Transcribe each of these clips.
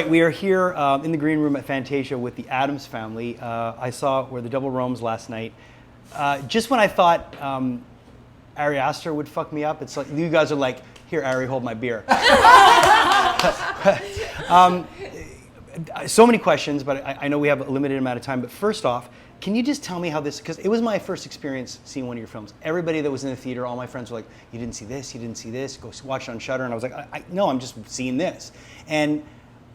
right, we are here in the green room at Fantasia with the Adams family. I saw where the double roams last night. Just when I thought Ari Aster would fuck me up, it's like you guys are like, here, Ari, hold my beer. So many questions, but I know we have a limited amount of time. But first off, can you just tell me how this, because it was my first experience seeing one of your films. Everybody that was in the theater, all my friends were like, you didn't see this, go watch it on Shudder. And I was like, no, I'm just seeing this. And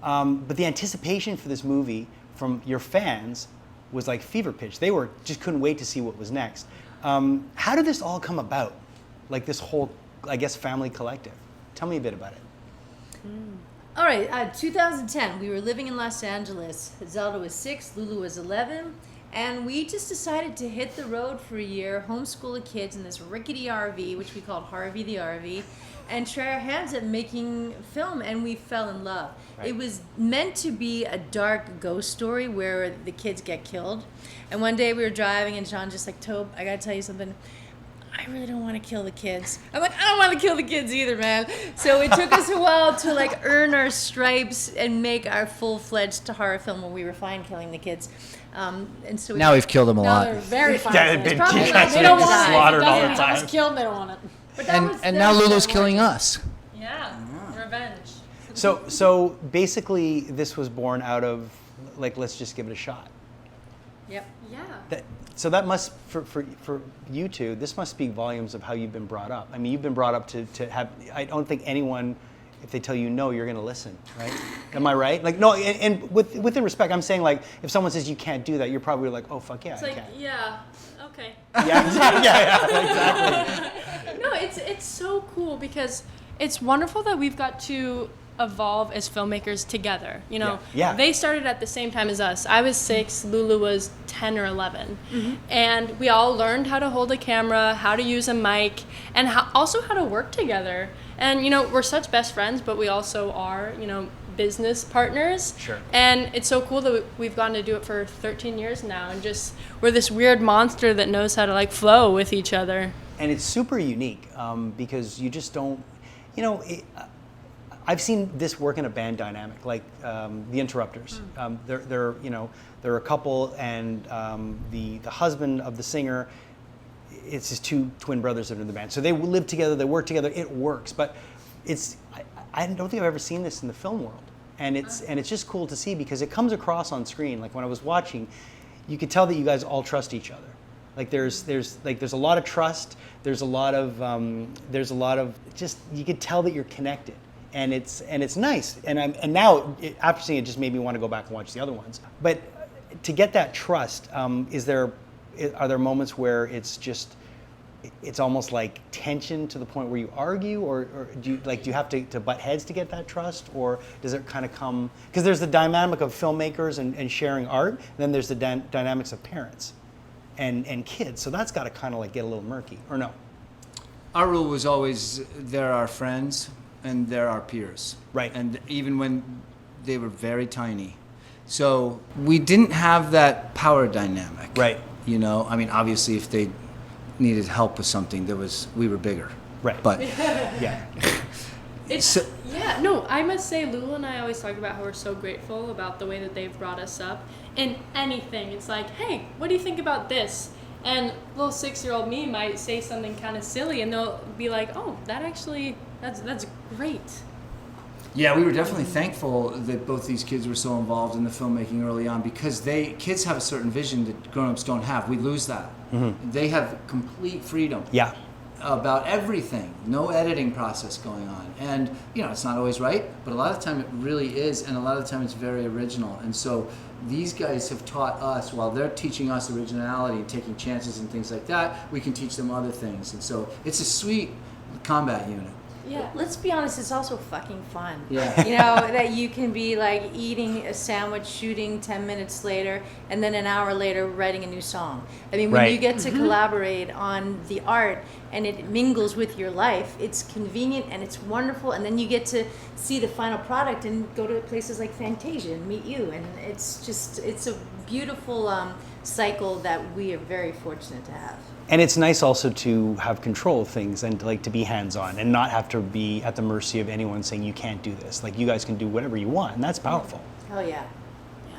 but the anticipation for this movie from your fans was like fever pitch. They just couldn't wait to see what was next. How did this all come about? Like this whole, I guess, family collective. Tell me a bit about it. All right, 2010, we were living in Los Angeles. Zelda was 6, Lulu was 11, and we just decided to hit the road for a year, homeschool the kids in this rickety RV, which we called Harvey the RV, and try our hands at making film, and we fell in love. Right. It was meant to be a dark ghost story where the kids get killed. And one day we were driving, and Sean just like, Tobe, I gotta tell you something. I really don't want to kill the kids. I'm like, I don't want to kill the kids either, man. So it took us a while to like earn our stripes and make our full-fledged horror film where we were fine killing the kids. And so now we've killed them a lot. They're very fine. Yeah, They don't want it. slaughtered all the If time. I was killed, they don't want it. But and now Lulu's killing us. Yeah, revenge. So basically, this was born out of like, let's just give it a shot. Yep. Yeah. So that must, for you two, this must speak volumes of how you've been brought up. I mean, you've been brought up to have, I don't think anyone, if they tell you no, you're going to listen, right? Am I right? Like, no, and within respect, I'm saying like, if someone says you can't do that, you're probably like, oh, fuck yeah, It's I like, can. yeah, okay. Yeah, exactly. No, it's so cool because it's wonderful that we've got to evolve as filmmakers together. You know, Yeah. They started at the same time as us. I was 6, Lulu was 10 or 11. And we all learned how to hold a camera, how to use a mic, and also how to work together. And, you know, we're such best friends, but we also are, you know, business partners. Sure. And it's so cool that we've gotten to do it for 13 years now, and just we're this weird monster that knows how to like flow with each other. And it's super unique because you just don't, you know, I've seen this work in a band dynamic, like the Interrupters. They're a couple, and the husband of the singer, it's his 2 twin brothers that are in the band. So they live together, they work together, it works. But I don't think I've ever seen this in the film world, and it's just cool to see because it comes across on screen. Like when I was watching, you could tell that you guys all trust each other. Like there's a lot of trust. There's a lot of just, you could tell that you're connected. And it's nice, and now after seeing it, just made me want to go back and watch the other ones. But to get that trust, are there moments where it's almost like tension to the point where you argue, or do you have to butt heads to get that trust, or does it kind of come, because there's the dynamic of filmmakers and sharing art, and then there's the dynamics of parents and kids, so that's got to kind of like get a little murky, or no? Our rule was always, they're our friends and they're our peers. Right. And even when they were very tiny. So we didn't have that power dynamic. Right. You know, I mean, obviously if they needed help with something, we were bigger. Right. But Yeah. I must say, Lulu and I always talk about how we're so grateful about the way that they've brought us up in anything. It's like, hey, what do you think about this? And little 6-year-old me might say something kind of silly, and they'll be like, oh, that's great. yeah, we were definitely thankful that both these kids were so involved in the filmmaking early on, because kids have a certain vision that grown-ups don't have. We lose that. Mm-hmm. They have complete freedom. Yeah. About everything, no editing process going on, and you know, it's not always right, but a lot of the time it really is, and a lot of the time it's very original. And so these guys have taught us, while they're teaching us originality and taking chances and things like that, we can teach them other things. And so it's a sweet combat unit. Yeah, let's be honest, it's also fucking fun. Yeah. You know, that you can be like eating a sandwich, shooting 10 minutes later, and then an hour later writing a new song. I mean, when Right. you get to collaborate on the art and it mingles with your life, it's convenient and it's wonderful, and then you get to see the final product and go to places like Fantasia and meet you, and it's a beautiful cycle that we are very fortunate to have. And it's nice also to have control of things and like to be hands-on and not have to be at the mercy of anyone saying you can't do this. Like you guys can do whatever you want, and that's powerful. Oh yeah.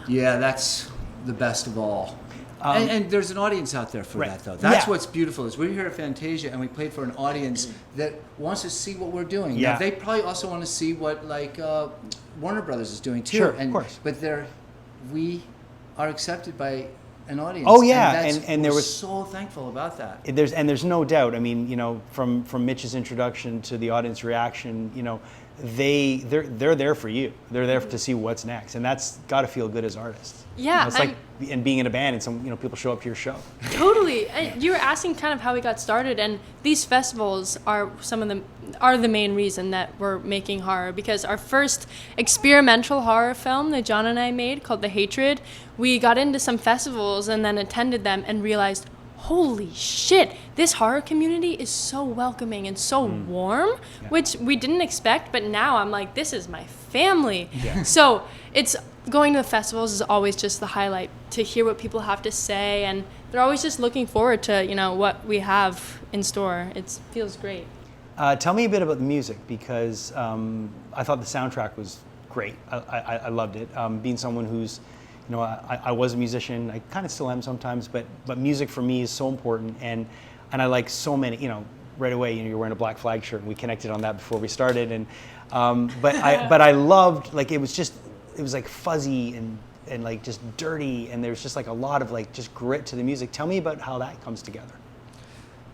Yeah, that's the best of all. And there's an audience out there for that, though. That's what's beautiful is we're here at Fantasia, and we played for an audience that wants to see what we're doing. Yeah. Now, they probably also want to see what Warner Brothers is doing too. Sure, of course. But we are accepted by an audience. Oh yeah, and there we're was so thankful about that. there's no doubt. I mean, from Mitch's introduction to the audience reaction, they're there for you. They're there to see what's next, and that's got to feel good as artists. Yeah, It's like and being in a band and some people show up to your show. Totally. And you were asking kind of how we got started, and these festivals are the main reason that we're making horror, because our first experimental horror film that John and I made called The Hatred, we got into some festivals and then attended them and realized, holy shit, this horror community is so welcoming and so warm, which we didn't expect, but now I'm like, this is my family. Yeah. So it's going to the festivals is always just the highlight, to hear what people have to say, and they're always just looking forward to what we have in store. It feels great. Tell me a bit about the music, because I thought the soundtrack was great. I loved it. Being someone who's, I was a musician. I kind of still am sometimes, but music for me is so important, and I like so many. Right away, you're wearing a Black Flag shirt, and we connected on that before we started. And but I loved, like, it was like fuzzy and like just dirty, and there's just like a lot of like just grit to the music. Tell me about how that comes together.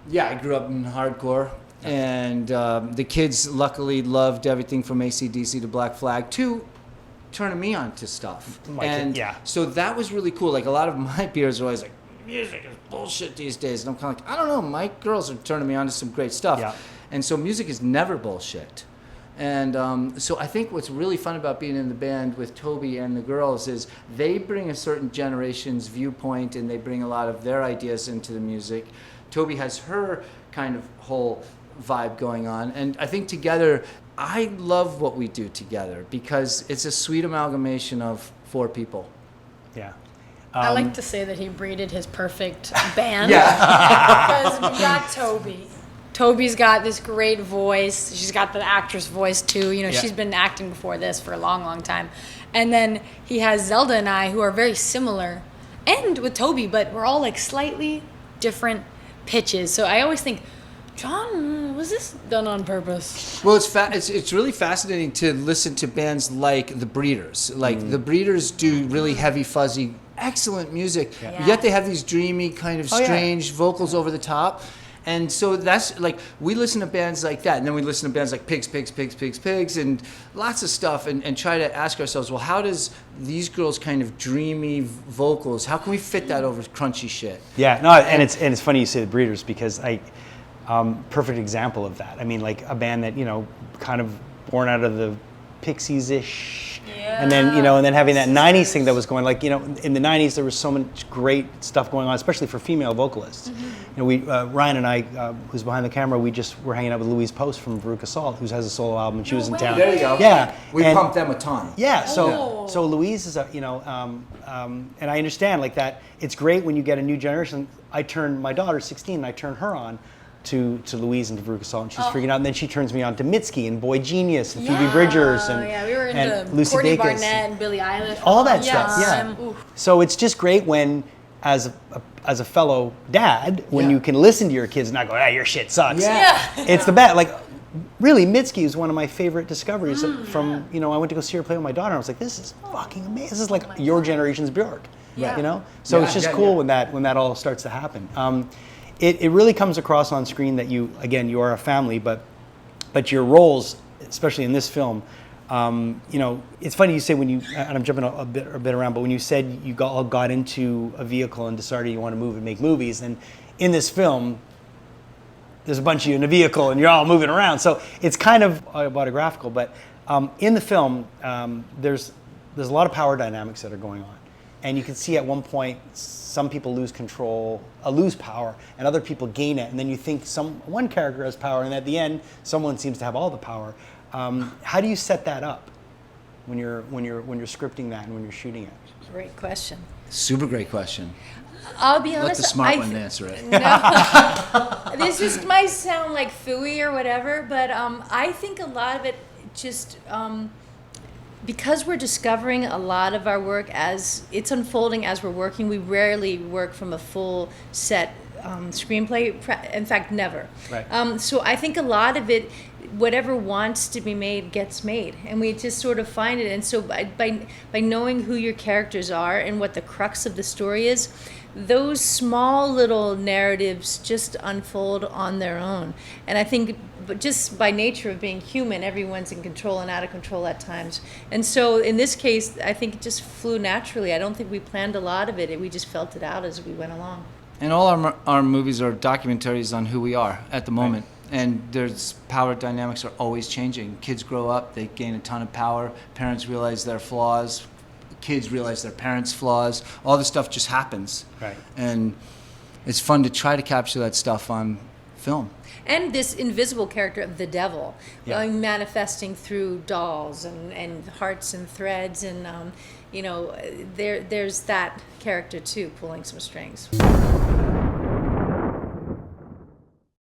Yeah, I grew up in hardcore, and the kids luckily loved everything from AC/DC to Black Flag to turning me on to stuff. So that was really cool. Like, a lot of my peers are always like, music is bullshit these days. And I'm kind of like, I don't know, my girls are turning me on to some great stuff. Yeah. And so music is never bullshit. And so I think what's really fun about being in the band with Toby and the girls is they bring a certain generation's viewpoint, and they bring a lot of their ideas into the music. Toby has her kind of whole vibe going on. And I think together, I love what we do together, because it's a sweet amalgamation of four people. Yeah. I like to say that he breeded his perfect band. Yeah. Because we got Toby. Toby's got this great voice. She's got the actress voice too. She's been acting before this for a long, long time. And then he has Zelda and I, who are very similar, and with Toby, but we're all like slightly different pitches. So I always think, John, was this done on purpose? Well, it's really fascinating to listen to bands like the Breeders. Like the Breeders do really heavy, fuzzy, excellent music. Yeah. Yet they have these dreamy, kind of strange vocals over the top. And so that's like, we listen to bands like that, and then we listen to bands like Pigs, and lots of stuff, and try to ask ourselves, well, how does these girls' kind of dreamy vocals, how can we fit that over crunchy shit? Yeah, no, and it's funny you say the Breeders, because perfect example of that. I mean, like a band that, kind of born out of the Pixies-ish. And then, and then having that 90s thing that was going, like, in the 90s there was so much great stuff going on, especially for female vocalists. Ryan and I, who's behind the camera, we just were hanging out with Louise Post from Veruca Salt, who has a solo album, and she was in town. There you go. Yeah. We pumped them a ton. Yeah, so Louise is and I understand, like, that it's great when you get a new generation. My daughter's 16, and I turn her on to Louise and to Veruca Salt, and she's freaking out. And then she turns me on to Mitski and Boy Genius and Phoebe Bridgers and we were into Lucy Courtney Dacus. Barnett and Billie Eilish. All that stuff. Yeah. So it's just great when, as a fellow dad, when you can listen to your kids and not go, your shit sucks. Yeah. It's the best. Like, really, Mitski is one of my favorite discoveries from, I went to go see her play with my daughter, and I was like, this is fucking amazing. This is like your generation's Bjork. Yeah. So it's just cool when that all starts to happen. It really comes across on screen that you are a family, but your roles, especially in this film, it's funny you say when you, and I'm jumping a bit around, but when you said you all got into a vehicle and decided you want to move and make movies, and in this film, there's a bunch of you in a vehicle and you're all moving around. So it's kind of autobiographical, but in the film, there's a lot of power dynamics that are going on. And you can see at one point, some people lose control, lose power, and other people gain it. And then you think one character has power, and at the end, someone seems to have all the power. How do you set that up when you're scripting that and when you're shooting it? Great question. Super great question. I'll be Let honest. the smart one answer it. No, this just might sound like phooey or whatever, but I think a lot of it just because we're discovering a lot of our work as it's unfolding as we're working. We rarely work from a full set screenplay. In fact, never. Right. So I think a lot of it, whatever wants to be made gets made, and we just sort of find it. And so by knowing who your characters are and what the crux of the story is, those small little narratives just unfold on their own. And I think but just by nature of being human, everyone's in control and out of control at times. And so in this case, I think it just flew naturally. I don't think we planned a lot of it. We just felt it out as we went along. And all our movies are documentaries on who we are at the moment. Right. And there's power dynamics are always changing. Kids grow up, they gain a ton of power. Parents realize their flaws. Kids realize their parents' flaws. All this stuff just happens. Right. And it's fun to try to capture that stuff on film. And this invisible character of the devil, Yeah. Manifesting through dolls and hearts and threads, and there's that character too, pulling some strings.